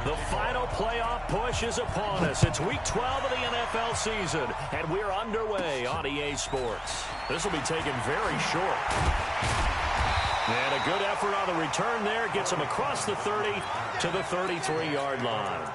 The final playoff push is upon us. It's Week 12 of the NFL season, and we're underway on EA Sports. This will be taken very short. And a good effort on the return there gets him across the 30 to the 33-yard line.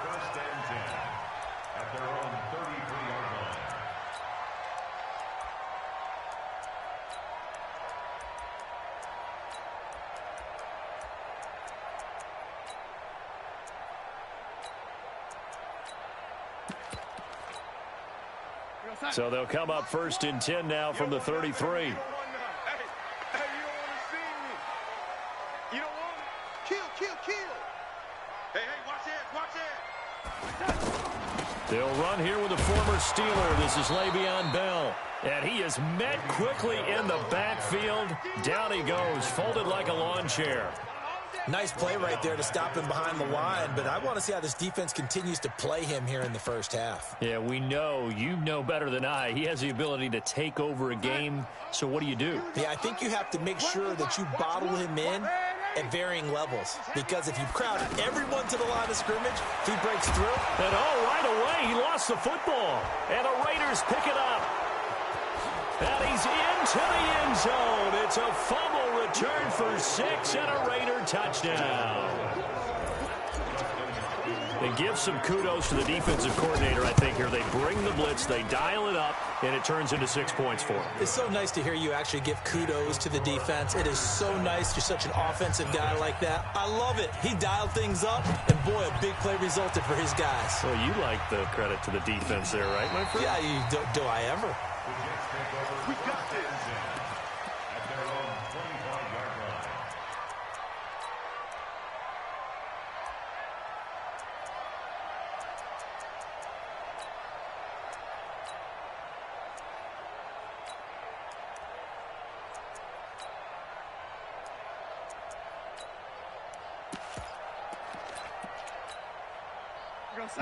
So they'll come up first and 10 now from the 33. They'll run here with a former Steeler. This is Le'Veon Bell. And he is met quickly in the backfield. Down he goes, folded like a lawn chair. Nice play right there to stop him behind the line, but I want to see how this defense continues to play him here in the first half. Yeah, we know. You know better than I. He has the ability to take over a game, so what do you do? Yeah, I think you have to make sure that you bottle him in at varying levels, because if you crowd everyone to the line of scrimmage, he breaks through. And right away, he lost the football, and the Raiders pick it up. And he's into the end zone. It's a fumble return for 6 and a Raider touchdown. They give some kudos to the defensive coordinator, I think, here. They bring the blitz, they dial it up, and it turns into 6 points for them. It's so nice to hear you actually give kudos to the defense. It is so nice. You're such an offensive guy like that. I love it. He dialed things up, and boy, a big play resulted for his guys. Well, you like the credit to the defense there, right, my friend? Yeah, do I ever? We got this. At their own 25-yard line.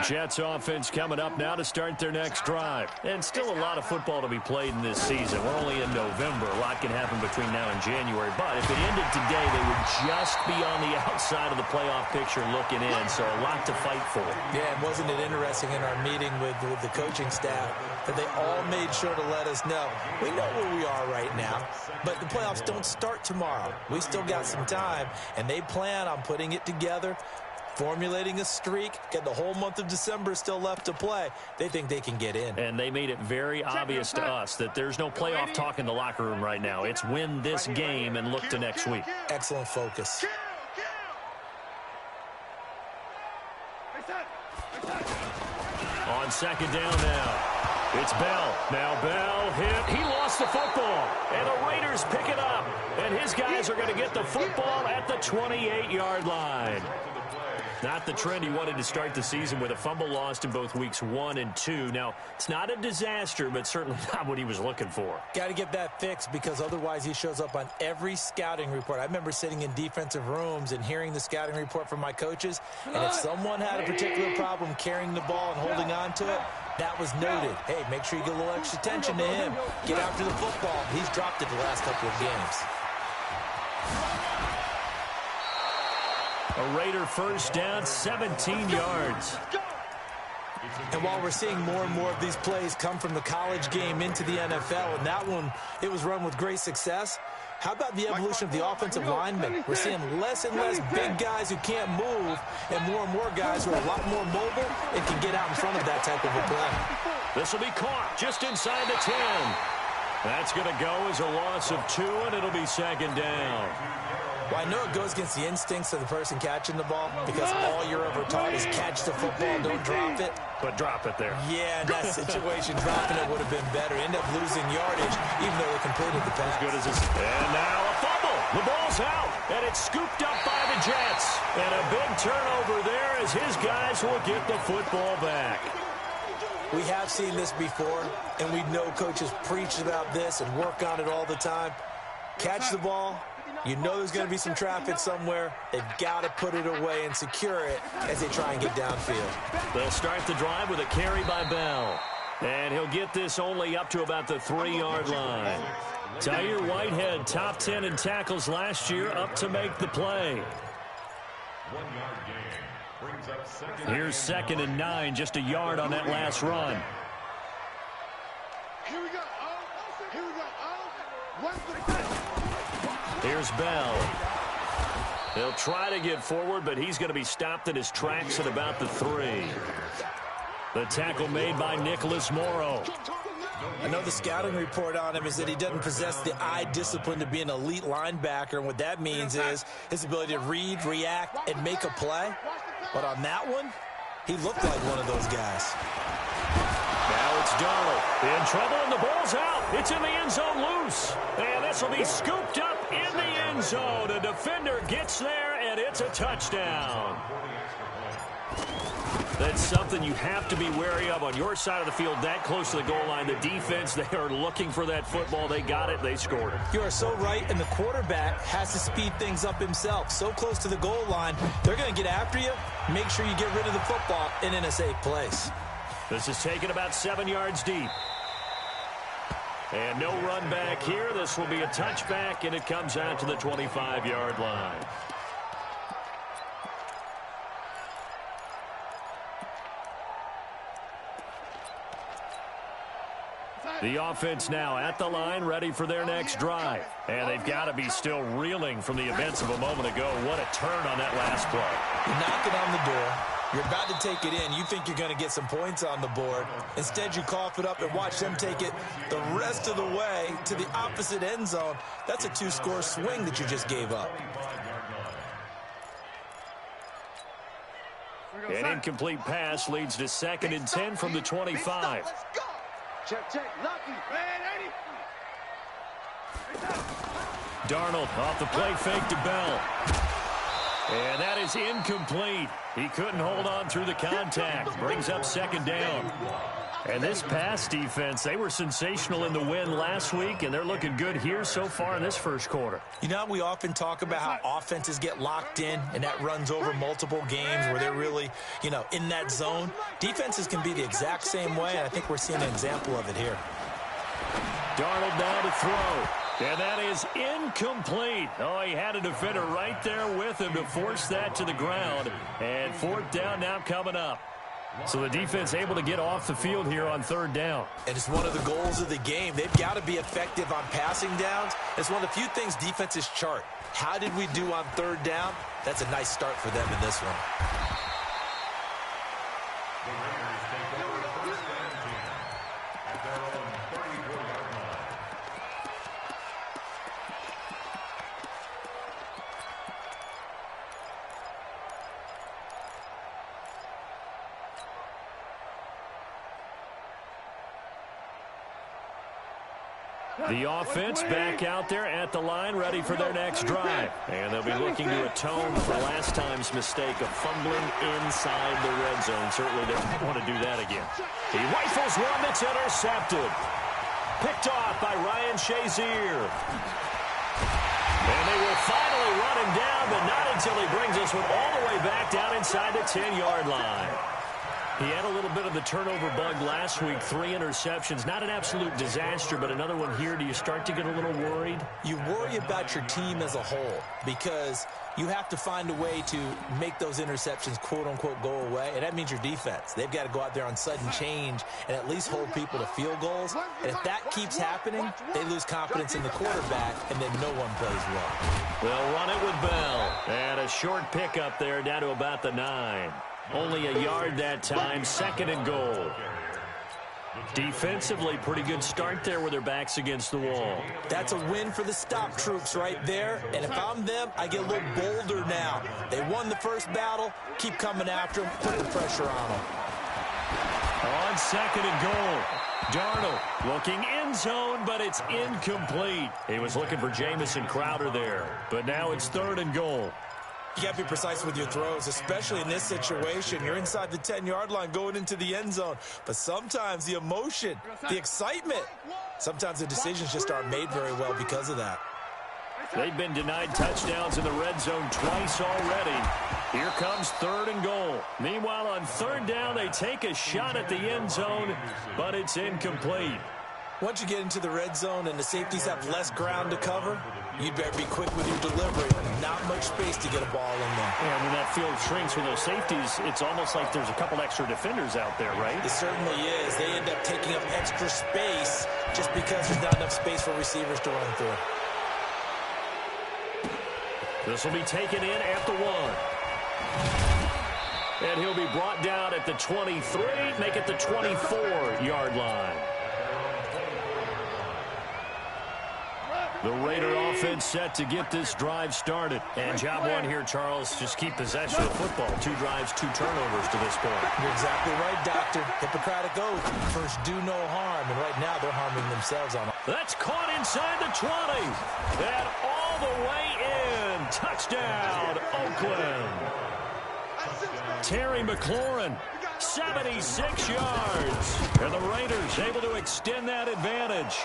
Jets offense coming up now to start their next drive. And still a lot of football to be played in this season. We're only in November. A lot can happen between now and January. But if it ended today, they would just be on the outside of the playoff picture looking in. So a lot to fight for. Yeah, and wasn't it interesting in our meeting with the coaching staff that they all made sure to let us know, we know where we are right now, but the playoffs don't start tomorrow. We still got some time, and they plan on putting it together, formulating a streak, get the whole month of December still left to play. They think they can get in. And they made it very obvious to us that there's no playoff talk in the locker room right now. It's win this game and look to next week. Excellent focus. On second down now. It's Bell. Now Bell hit. He lost the football. And the Raiders pick it up. And his guys are going to get the football at the 28-yard line. Not the trend he wanted to start the season with a fumble lost in both weeks 1 and 2. Now, it's not a disaster, but certainly not what he was looking for. Got to get that fixed, because otherwise he shows up on every scouting report. I remember sitting in defensive rooms and hearing the scouting report from my coaches, and if someone had a particular problem carrying the ball and holding on to it, that was noted. Hey, make sure you get a little extra attention to him. Get after the football. He's dropped it the last couple of games. A Raider first down, 17 yards. And while we're seeing more and more of these plays come from the college game into the NFL, and that one, it was run with great success, how about the evolution of the offensive linemen? We're seeing less and less big guys who can't move, and more guys who are a lot more mobile and can get out in front of that type of a play. This will be caught just inside the 10. That's going to go as a loss of 2, and it'll be second down. Well, I know it goes against the instincts of the person catching the ball, because all you're ever taught is catch the football, don't drop it. But drop it there. Yeah, in that situation, dropping it would have been better. End up losing yardage, even though they completed the pass. As good as this. And now a fumble. The ball's out, and it's scooped up by the Jets. And a big turnover there as his guys will get the football back. We have seen this before, and we know coaches preach about this and work on it all the time. Catch the ball. You know there's going to be some traffic somewhere. They've got to put it away and secure it as they try and get downfield. They'll start the drive with a carry by Bell. And he'll get this only up to about the 3-yard line. Tyre Whitehead, top 10 in tackles last year, up to make the play. 1 yard gain. Brings up second. Here's 2nd and 9, just a yard on that last run. Here we go. Here we go. What's the Here's Bell. He'll try to get forward, but he's going to be stopped in his tracks at about the 3. The tackle made by Nicholas Morrow. I know the scouting report on him is that he doesn't possess the eye discipline to be an elite linebacker, and what that means is his ability to read, react, and make a play. But on that one, he looked like one of those guys. Now it's Darnold in trouble, and the ball's out. It's in the end zone loose. And this will be scooped up in the end zone. A defender gets there, and it's a touchdown. That's something you have to be wary of on your side of the field, that close to the goal line. The defense, they are looking for that football. They got it. They scored it. You are so right, and the quarterback has to speed things up himself. So close to the goal line, they're going to get after you. Make sure you get rid of the football and in a safe place. This is taken about 7 yards deep. And no run back here. This will be a touchback, and it comes out to the 25-yard line. The offense now at the line, ready for their next drive. And they've got to be still reeling from the events of a moment ago. What a turn on that last play. You're knocking on the door. You're about to take it in. You think you're going to get some points on the board. Instead, you cough it up and watch them take it the rest of the way to the opposite end zone. That's a 2-score swing that you just gave up. An incomplete pass leads to 2nd and 10 from the 25. Check. Lucky. Darnold off the play fake to Bell. And that is incomplete. He couldn't hold on through the contact. Brings up 2nd down. And this pass defense, they were sensational in the win last week, and they're looking good here so far in this first quarter. You know, we often talk about how offenses get locked in, and that runs over multiple games where they're really, in that zone. Defenses can be the exact same way, and I think we're seeing an example of it here. Darnold down to throw. And that is incomplete. Oh, he had a defender right there with him to force that to the ground. And 4th down now coming up. So the defense able to get off the field here on 3rd down. And it's one of the goals of the game. They've got to be effective on passing downs. It's one of the few things defenses chart. How did we do on 3rd down? That's a nice start for them in this one. The Raiders take over 1st and 10 at their own 34-yard line. The offense back out there at the line, ready for their next drive. And they'll be looking to atone for last time's mistake of fumbling inside the red zone. Certainly they don't want to do that again. He rifles one that's intercepted. Picked off by Ryan Shazier. And they will finally run him down, but not until he brings this one all the way back down inside the 10-yard line. He had a little bit of the turnover bug last week, 3 interceptions. Not an absolute disaster, but another one here. Do you start to get a little worried? You worry about your team as a whole because you have to find a way to make those interceptions, quote-unquote, go away, and that means your defense. They've got to go out there on sudden change and at least hold people to field goals. And if that keeps happening, they lose confidence in the quarterback, and then no one plays well. They'll run it with Bell. And a short pickup there down to about the 9. Only a yard that time, 2nd and goal. Defensively, pretty good start there with their backs against the wall. That's a win for the stop troops right there. And if I'm them, I get a little bolder now. They won the first battle. Keep coming after them. Put the pressure on them. On 2nd and goal. Darnold looking end zone, but it's incomplete. He was looking for Jamison Crowder there. But now it's 3rd and goal. You got to be precise with your throws, especially in this situation. You're inside the 10-yard line going into the end zone. But sometimes the emotion, the excitement, sometimes the decisions just aren't made very well because of that. They've been denied touchdowns in the red zone twice already. Here comes 3rd and goal. Meanwhile, on 3rd down, they take a shot at the end zone, but it's incomplete. Once you get into the red zone and the safeties have less ground to cover, you'd better be quick with your delivery. Not much space to get a ball in there. And when that field shrinks with those safeties, it's almost like there's a couple extra defenders out there, right? It certainly is. They end up taking up extra space just because there's not enough space for receivers to run through. This will be taken in at the 1. And he'll be brought down at the 23, make it the 24-yard line. The Raider offense set to get this drive started. And job one here, Charles, just keep possession of the football. 2 drives, 2 turnovers to this point. You're exactly right, Doctor. Hippocratic oath. First, do no harm. And right now, they're harming themselves on it. That's caught inside the 20. And all the way in. Touchdown, Oakland. Terry McLaurin, 76 yards. And the Raiders able to extend that advantage.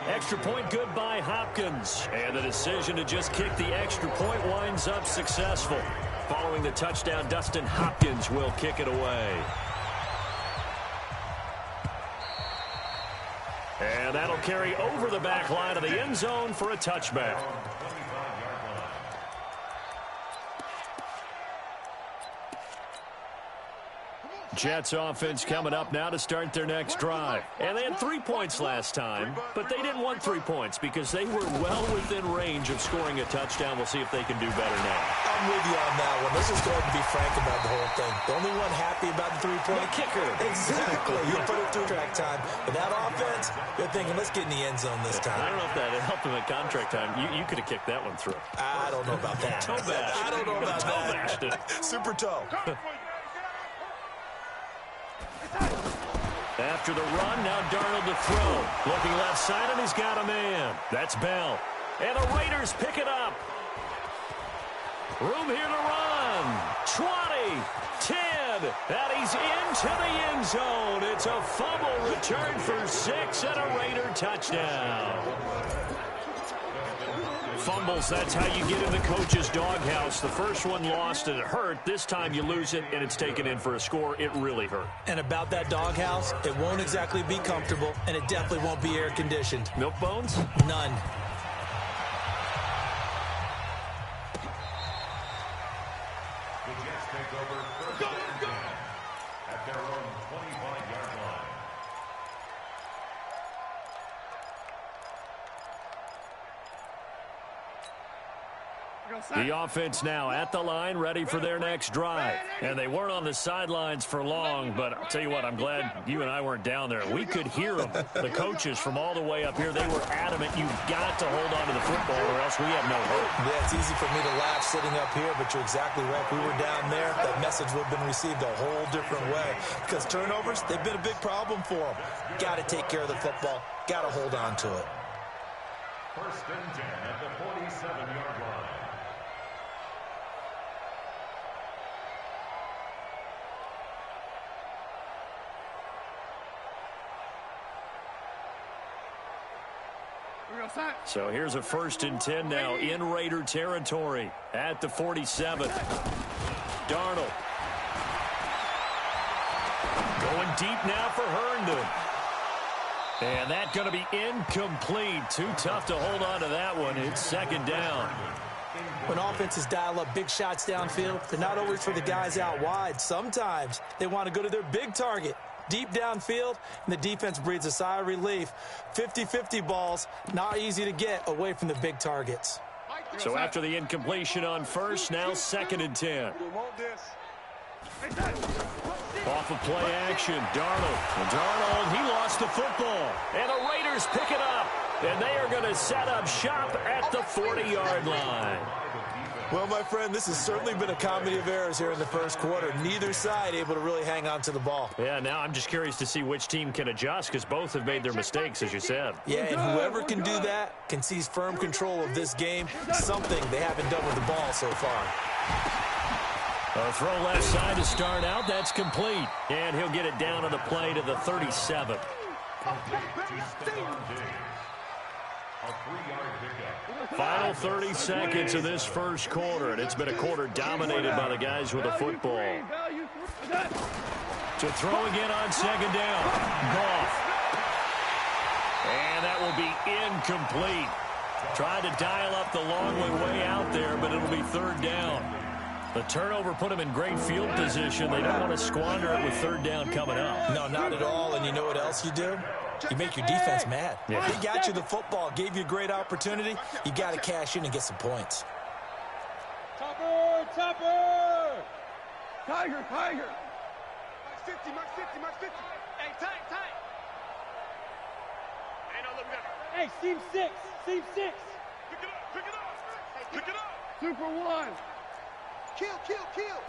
Extra point good by Hopkins. And the decision to just kick the extra point winds up successful. Following the touchdown, Dustin Hopkins will kick it away. And that'll carry over the back line of the end zone for a touchback. Jets offense coming up now to start their next drive. And they had 3 points last time, but they didn't want 3 points because they were well within range of scoring a touchdown. We'll see if they can do better now. I'm with you on that one. Let's just go ahead and be frank about the whole thing. The only one happy about the 3-point kicker. Exactly. You put it through track time. But that offense, you're thinking, let's get in the end zone this time. I don't know if that helped them at contract time. You could have kicked that one through. I don't know about that. Toe bash. I don't know about toe bashed it. Super toe. After the run, now Darnold to throw. Looking left side, and he's got a man. That's Bell. And the Raiders pick it up. Room here to run. 20, 10, and he's into the end zone. It's a fumble return for 6 and a Raider touchdown. Fumbles, that's how you get in the coach's doghouse. The first one lost and it hurt. This time you lose it and it's taken in for a score. It really hurt. And about that doghouse, it won't exactly be comfortable, and it definitely won't be air-conditioned. Milk bones? None. The Jets take over first and 10 at their own 25-yard line. The offense now at the line, ready for their next drive. And they weren't on the sidelines for long, but I'll tell you what, I'm glad you and I weren't down there. We could hear them, the coaches from all the way up here. They were adamant, you've got to hold on to the football or else we have no hope. Yeah, it's easy for me to laugh sitting up here, but you're exactly right. If we were down there, that message would have been received a whole different way. Because turnovers, they've been a big problem for them. Got to take care of the football. Got to hold on to it. First and 10 at the 47-yard line. So here's a 1st and 10 now in Raider territory at the 47. Darnold. Going deep now for Herndon. And that's going to be incomplete. Too tough to hold on to that one. It's 2nd down. When offenses dial up big shots downfield, they're not always for the guys out wide. Sometimes they want to go to their big target. Deep downfield, and the defense breathes a sigh of relief. 50-50 balls, not easy to get away from the big targets. So after the incompletion on first, now 2nd and 10. Off of play action, Darnold. And Darnold, he lost the football. And the Raiders pick it up. And they are going to set up shop at the 40-yard line. Well, my friend, this has certainly been a comedy of errors here in the first quarter. Neither side able to really hang on to the ball. Yeah, now I'm just curious to see which team can adjust because both have made their mistakes, as you said. Yeah, and whoever can do that can seize firm control of this game, something they haven't done with the ball so far. A throw left side to start out. That's complete. And he'll get it down on the play to the 37. Final 30 seconds of this first quarter, and it's been a quarter dominated by the guys with the football. To throw again on 2nd down. Goff. will be incomplete. Tried to dial up the long way out there, but it'll be third down. The turnover put them in great field position. They don't want to squander it with third down coming up. No, not at all. And you know what else you do? You make your defense mad. Yeah. They got you the football, gave you a great opportunity. You got to cash in and get some points. Topper! Topper! Tiger! Tiger! Max 50, Max 50, Max 50. Hey, tight, tight. Hey, no, look, hey, seam 6, seam 6. Pick it up, pick it up. Hey, pick it up. 2 for 1. Kill, kill, kill.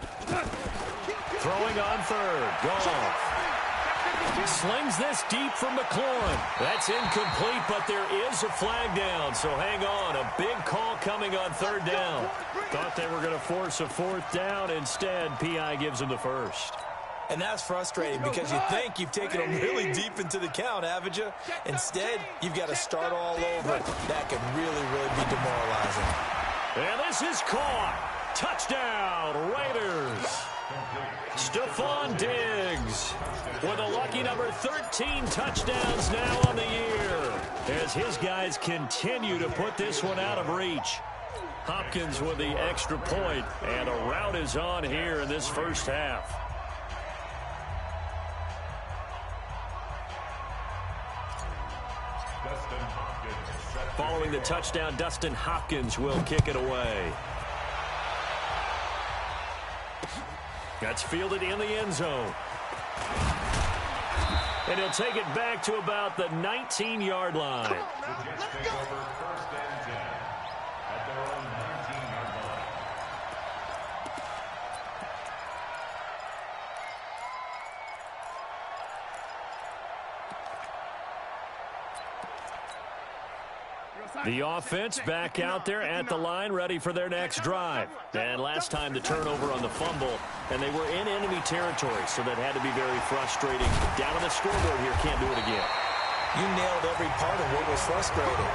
Throwing on third. Goff. Slings this deep from McLaurin. That's incomplete, but there is a flag down, so hang on. A big call coming on third down. Thought they were going to force a fourth down. Instead, P.I. gives them the first. And that's frustrating because you think you've taken them really deep into the count, haven't you? Instead, you've got to start all over. That could really, really be demoralizing. And this is caught. Touchdown, Raiders. Stephon Diggs with a lucky number 13 touchdowns now on the year as his guys continue to put this one out of reach. Hopkins with the extra point, and a rout is on here in this first half. Following the touchdown, Dustin Hopkins will kick it away. That's fielded in the end zone. And he'll take it back to about the 19-yard line. The Jets take over first and 10 at their own 19-yard line. The offense back out there at the line, ready for their next drive. And last time the turnover on the fumble, and they were in enemy territory, so that had to be very frustrating. Down on the scoreboard here, can't do it again. You nailed every part of what was frustrating.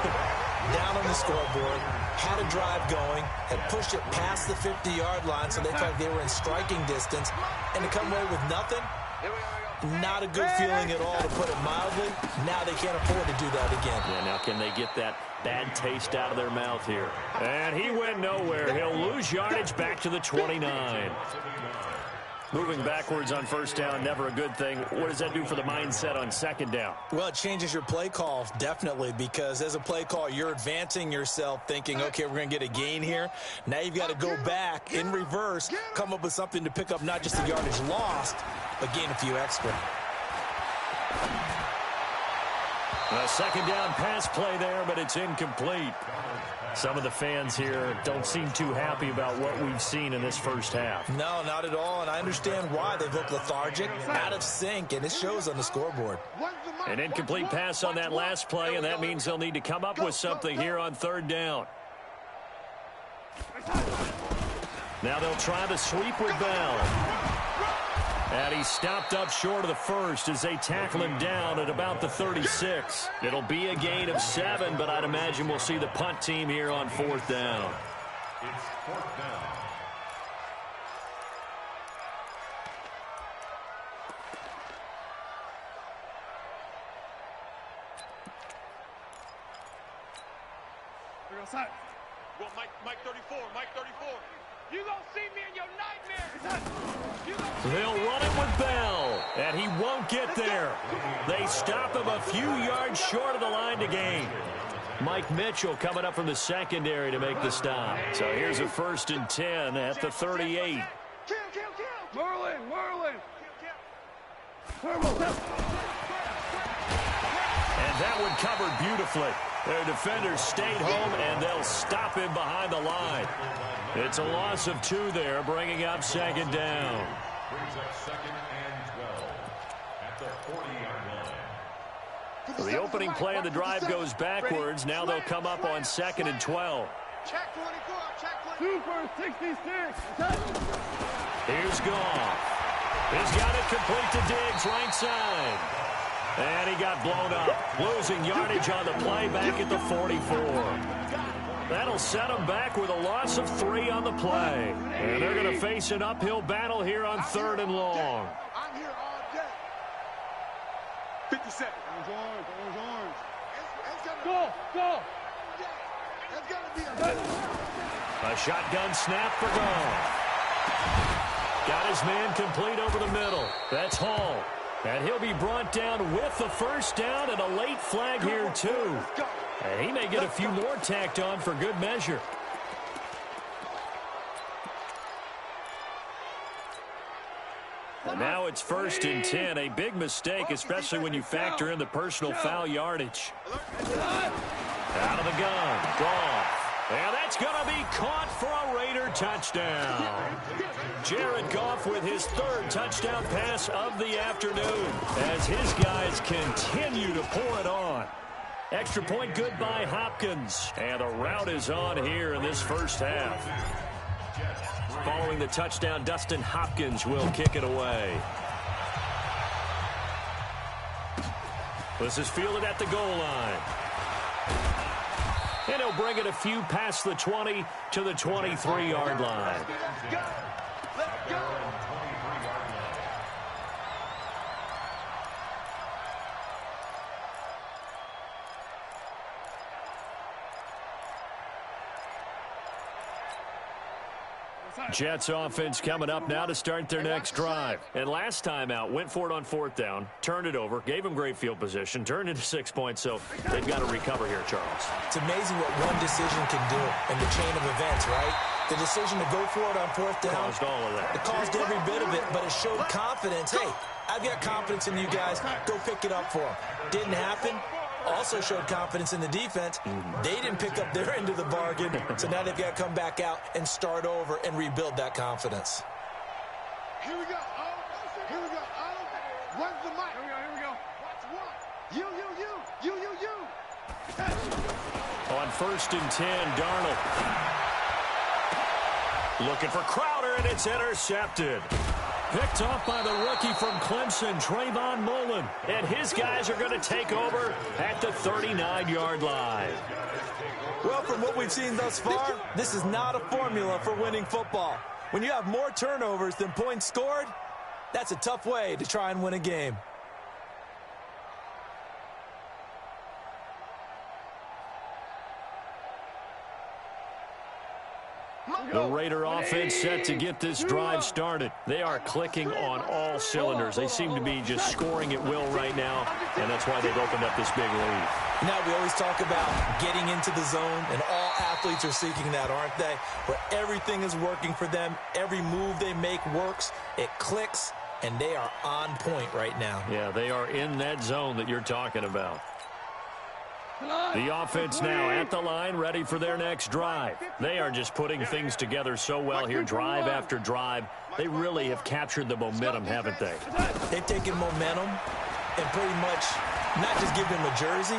Down on the scoreboard, had a drive going, had pushed it past the 50-yard line, so they felt they were in striking distance, and to come away with nothing, not a good feeling at all, to put it mildly. Now they can't afford to do that again. Yeah, now can they get that bad taste out of their mouth here? And he went nowhere. He'll lose yardage back to the 29. Moving backwards on first down, never a good thing. What does that do for the mindset on second down? Well, it changes your play call, definitely, because as a play call, you're advancing yourself thinking, okay, we're going to get a gain here. Now you've got to go back in reverse, come up with something to pick up not just the yardage lost, but gain a few extra. A second down pass play there, but it's incomplete. Some of the fans here don't seem too happy about what we've seen in this first half. No, not at all, and I understand why. They've looked lethargic, out of sync, and it shows on the scoreboard. An incomplete pass on that last play, and that means they'll need to come up with something here on third down. Now they'll try the sweep with Bell. And he stopped up short of the first as they tackle him down at about the 36. It'll be a gain of 7, but I'd imagine we'll see the punt team here on fourth down. It's fourth down. Well, Mike 34, Mike 34. You gonna see me in your nightmares. They'll run it with Bell, and he won't get there. They stop him a few yards short of the line to gain. Mike Mitchell coming up from the secondary to make the stop. So here's a 1st and 10 at the 38. Kill. Merlin. And that one covered beautifully. Their defenders stayed home, and they'll stop him behind the line. It's a loss of 2 there, bringing up second down. Brings up second and 12 at the 40-yard line. The opening play of the drive goes backwards. Now they'll come up on 2nd and 12. Check 24, check 2 for 66. Here's Goff. He's got it complete to Diggs, right side. And he got blown up, losing yardage on the play back at the 44. That'll set him back with a loss of 3 on the play. And they're going to face an uphill battle here on 3rd and long. I'm here all day. 57. Orange. It's got Go. That's gotta be a shotgun snap for Goff. Got his man complete over the middle. That's Hall. And he'll be brought down with the first down and a late flag here, too. And he may get a few more tacked on for good measure. And now it's 1st and 10. A big mistake, especially when you factor in the personal foul yardage. Out of the gun. Goff. And that's going to be caught for a Raider touchdown. Jared Goff with his 3rd touchdown pass of the afternoon as his guys continue to pour it on. Extra point good by Hopkins. And the route is on here in this first half. Following the touchdown, Dustin Hopkins will kick it away. This is fielded at the goal line. And he'll bring it a few past the 20 to the 23-yard line. Let's go. Jets offense coming up now to start their next drive. And last time out, went for it on 4th down, turned it over, gave them great field position, turned into 6 points, so they've got to recover here, Charles. It's amazing what one decision can do in the chain of events, right? The decision to go for it on 4th down. Caused all of that. It caused every bit of it, but it showed confidence. Hey, I've got confidence in you guys. Go pick it up for them. Didn't happen. Also showed confidence in the defense. They didn't pick up their end of the bargain, so now they've got to come back out and start over and rebuild that confidence. Here we go. Here we go. Where's the mic? Here we go. Watch one. You. On 1st and 10, Darnold. Looking for Crowder, and it's intercepted. Picked off by the rookie from Clemson, Trayvon Mullen. And his guys are going to take over at the 39-yard line. Well, from what we've seen thus far, this is not a formula for winning football. When you have more turnovers than points scored, that's a tough way to try and win a game. The Raider offense set to get this drive started. They are clicking on all cylinders. They seem to be just scoring at will right now, and that's why they've opened up this big lead. Now, we always talk about getting into the zone, and all athletes are seeking that, aren't they? Where everything is working for them, every move they make works, it clicks, and they are on point right now. Yeah, they are in that zone that you're talking about. The offense now at the line, ready for their next drive. They are just putting things together so well here, drive after drive. They really have captured the momentum, haven't they? They've taken momentum and pretty much not just give them a jersey,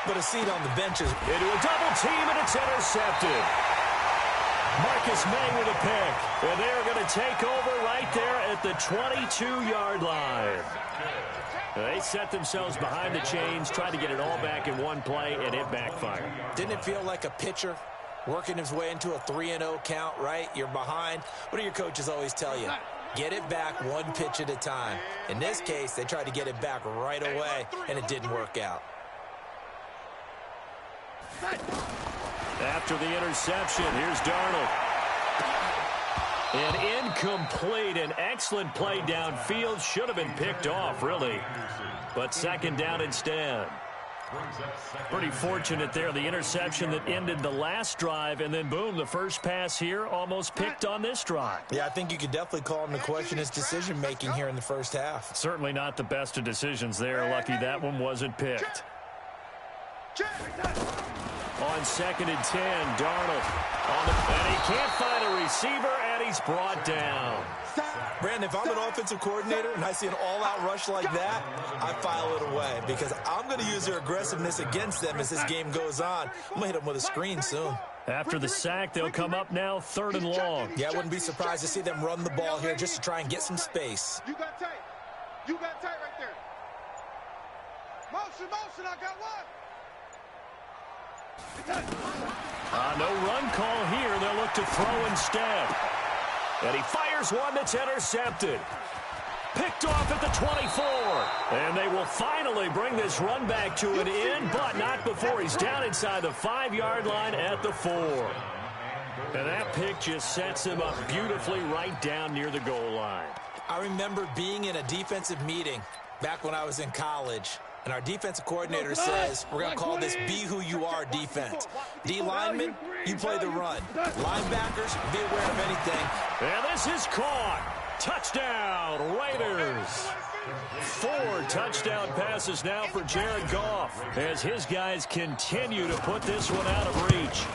but a seat on the benches. Into a double team, and it's intercepted. Marcus May with a pick. And they're going to take over right there at the 22-yard line. They set themselves behind the chains, tried to get it all back in one play, and it backfired. Didn't it feel like a pitcher working his way into a 3-0 count, right? You're behind. What do your coaches always tell you? Get it back one pitch at a time. In this case, they tried to get it back right away, and it didn't work out. After the interception, here's Darnold. An incomplete, an excellent play downfield. Should have been picked off, really. But 2nd down instead. Pretty fortunate there. The interception that ended the last drive, and then, boom, the first pass here almost picked on this drive. Yeah, I think you could definitely call him to question his decision-making here in the first half. Certainly not the best of decisions there. Lucky that one wasn't picked. On 2nd and 10, Darnold. And he can't find a receiver, and he's brought down. Brandon, if I'm an offensive coordinator and I see an all-out rush like that, I file it away because I'm going to use their aggressiveness against them as this game goes on. I'm going to hit them with a screen soon. After the sack, they'll come up now 3rd and long. Yeah, I wouldn't be surprised to see them run the ball here just to try and get some space. You got tight. You got tight right there. Motion, I got one. No run call here. They'll look to throw instead. And he fires one that's intercepted. Picked off at the 24. And they will finally bring this run back to an end, but not before he's down inside the 5-yard line at the 4. And that pick just sets him up beautifully right down near the goal line. I remember being in a defensive meeting back when I was in college, and our defensive coordinator says, we're going to call this be who you are defense. D linemen, you play the run. Linebackers, be aware of anything. And this is caught. Touchdown, Raiders. 4 touchdown passes now for Jared Goff as his guys continue to put this one out of reach.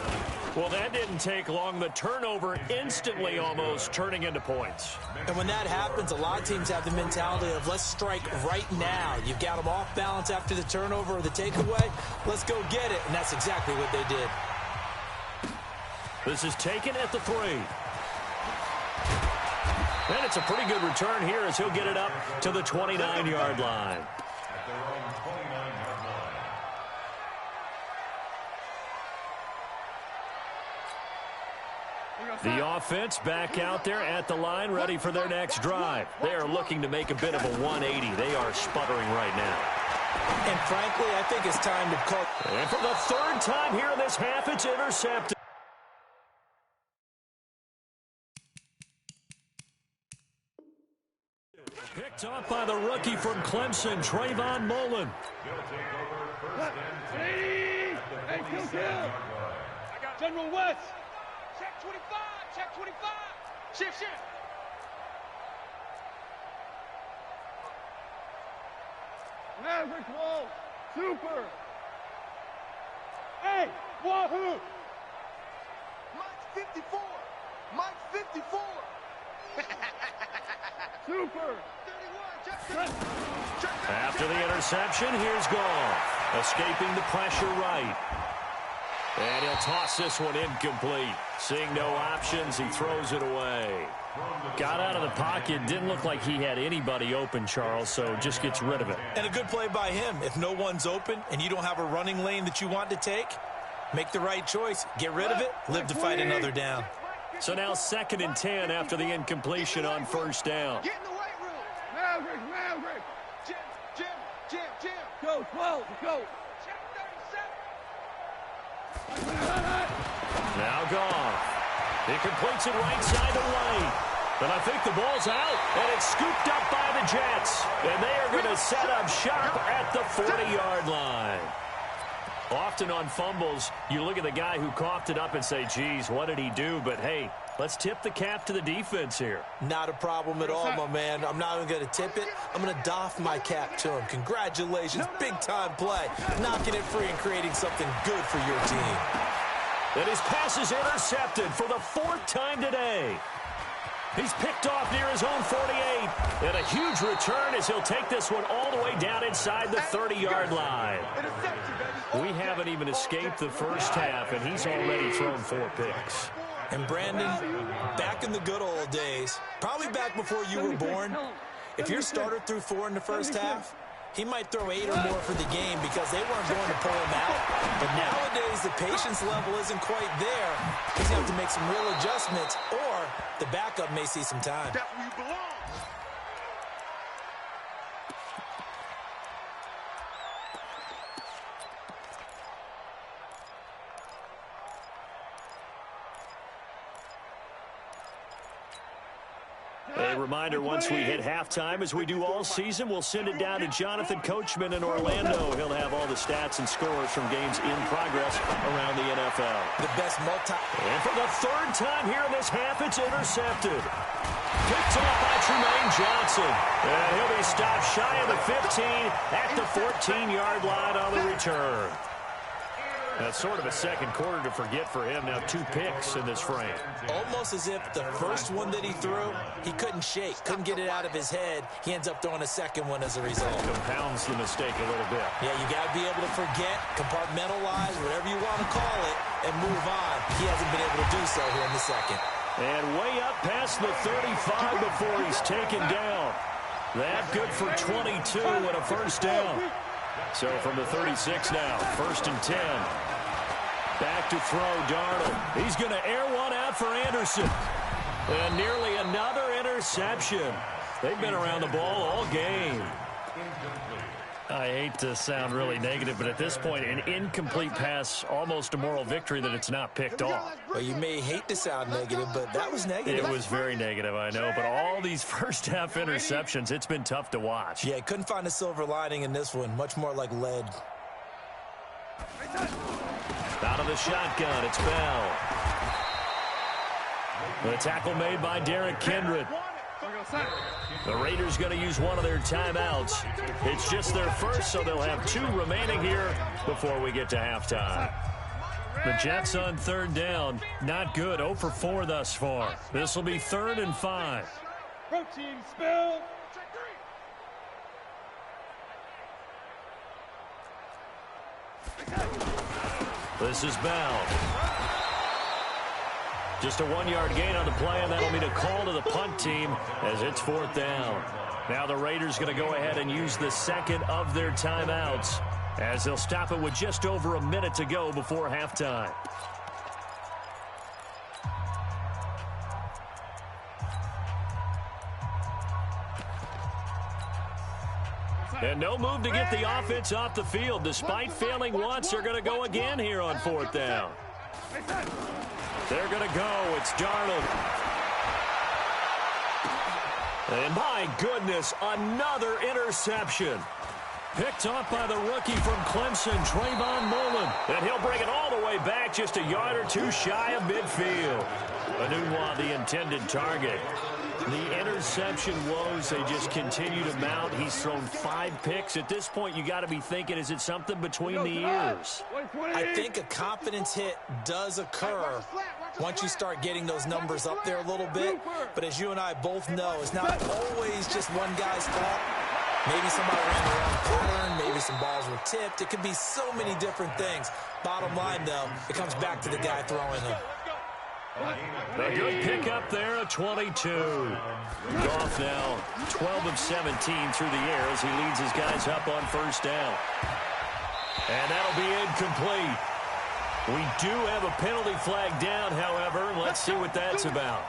Well, that didn't take long. The turnover instantly almost turning into points. And when that happens, a lot of teams have the mentality of let's strike right now. You've got them off balance after the turnover or the takeaway. Let's go get it. And that's exactly what they did. This is taken at the 3. And it's a pretty good return here as he'll get it up to the 29-yard line. At their own 29-yard line. The offense back out there at the line, ready for their next drive. They are looking to make a bit of a 180. They are sputtering right now. And frankly, I think it's time to call. And for the 3rd time here in this half, it's intercepted. Picked off by the rookie from Clemson, Trayvon Mullen. Hey, kill. General West. Check 25. Check 25. Shift. Maverick Wall. Super. Hey, Wahoo. Mike's 54. Mike's 54. Super. 31. After the interception, here's Goff. Escaping the pressure right. And he'll toss this one incomplete. Seeing no options, he throws it away. Got out of the pocket. Didn't look like he had anybody open, Charles, so just gets rid of it. And a good play by him. If no one's open and you don't have a running lane that you want to take, make the right choice. Get rid of it. Live to fight another down. So now 2nd and 10 after the incompletion on 1st down. Get in the weight room. Maverick. Jim. Go, 12, go. Check 37. Now Goff. He completes it right side to right. But I think the ball's out, and it's scooped up by the Jets. And they are going to set up shop at the 40-yard line. Often on fumbles, you look at the guy who coughed it up and say, geez, what did he do? But, hey, let's tip the cap to the defense here. Not a problem at all, my man. I'm not even going to tip it. I'm going to doff my cap to him. Congratulations, big-time play. Knocking it free and creating something good for your team. And his pass is intercepted for the 4th time today. He's picked off near his own 48. And a huge return as he'll take this one all the way down inside the 30-yard line. We haven't even escaped the first half, and he's already thrown 4 picks. And Brandon, back in the good old days, probably back before you were born, if your starter threw 4 in the first half, he might throw 8 or more for the game because they weren't going to pull him out. But nowadays, the patience level isn't quite there. He's going to have to make some real adjustments, or the backup may see some time. That's where you belong. A reminder, once we hit halftime, as we do all season, we'll send it down to Jonathan Coachman in Orlando. He'll have all the stats and scores from games in progress around the NFL. The best And for the 3rd time here in this half, it's intercepted. Picked off by Tremaine Johnson. And he'll be stopped shy of the 15 at the 14-yard line on the return. That's sort of a second quarter to forget for him. Now 2 picks in this frame. Almost as if the first one that he threw, he couldn't shake, couldn't get it out of his head. He ends up throwing a second one as a result. Compounds the mistake a little bit. Yeah, you got to be able to forget, compartmentalize, whatever you want to call it, and move on. He hasn't been able to do so here in the second. And way up past the 35 before he's taken down. That good for 22 and a first down. So from the 36 now, 1st and 10. Back to throw, Darnold. He's going to air one out for Anderson. And nearly another interception. They've been around the ball all game. I hate to sound really negative, but at this point, an incomplete pass, almost a moral victory that it's not picked off. Well, you may hate to sound negative, but that was negative. It was very negative, I know, but all these first-half interceptions, it's been tough to watch. Yeah, couldn't find a silver lining in this one, much more like lead. Out of the shotgun, it's Bell. The tackle made by Derek Kindred. The Raiders going to use one of their timeouts. It's just their first, so they'll have 2 remaining here before we get to halftime. The Jets on 3rd down. Not good. 0 for 4 thus far. This will be 3rd and 5. Protein spill. This is Bell. Just a 1-yard gain on the play, and that'll be a call to the punt team as it's 4th down. Now the Raiders going to go ahead and use the second of their timeouts as they'll stop it with just over a minute to go before halftime. And no move to get the offense off the field. Despite failing once, they're going to go again here on 4th down. They're going to go. It's Darnold. And my goodness, another interception. Picked off by the rookie from Clemson, Trayvon Mullen. And he'll bring it all the way back just a yard or 2 shy of midfield. Anunwa, the intended target. The interception woes, they just continue to mount. He's thrown 5 picks. At this point, you got to be thinking, is it something between the ears? I think a confidence hit does occur once you start getting those numbers up there a little bit. But as you and I both know, it's not always just one guy's fault. Maybe somebody ran the wrong pattern. Maybe some balls were tipped. It could be so many different things. Bottom line, though, it comes back to the guy throwing them. A good pick up there at 22. Goff now 12 of 17 through the air as he leads his guys up on 1st down. And that'll be incomplete. We do have a penalty flag down, however. Let's see what that's about.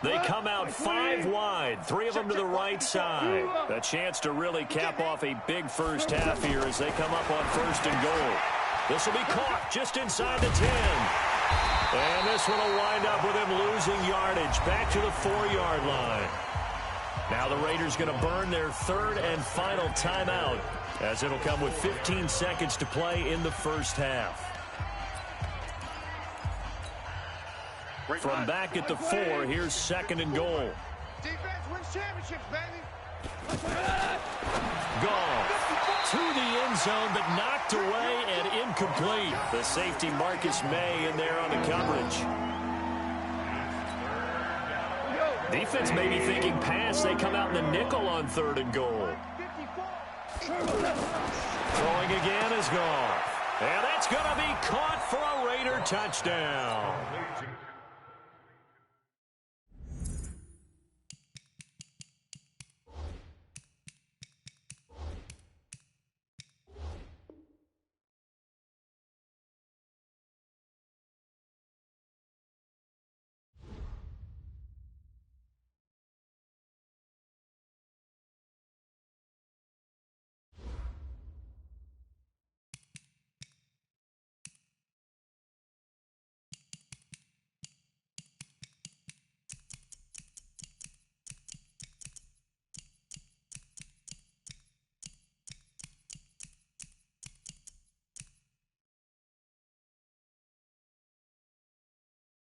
They come out 5 wide, 3 of them to the right side. A chance to really cap off a big first half here as they come up on 1st and goal. This will be caught just inside the 10. And this one will wind up with him losing yardage back to the 4-yard line. Now the Raiders going to burn their 3rd and final timeout as it'll come with 15 seconds to play in the first half. From back at the 4, here's 2nd and goal. Defense wins championships, baby. Goff to the end zone, but knocked away and incomplete. The safety Marcus May in there on the coverage. Defense may be thinking pass. They come out in the nickel on 3rd and goal. Throwing again is Goff. And that's going to be caught for a Raider touchdown.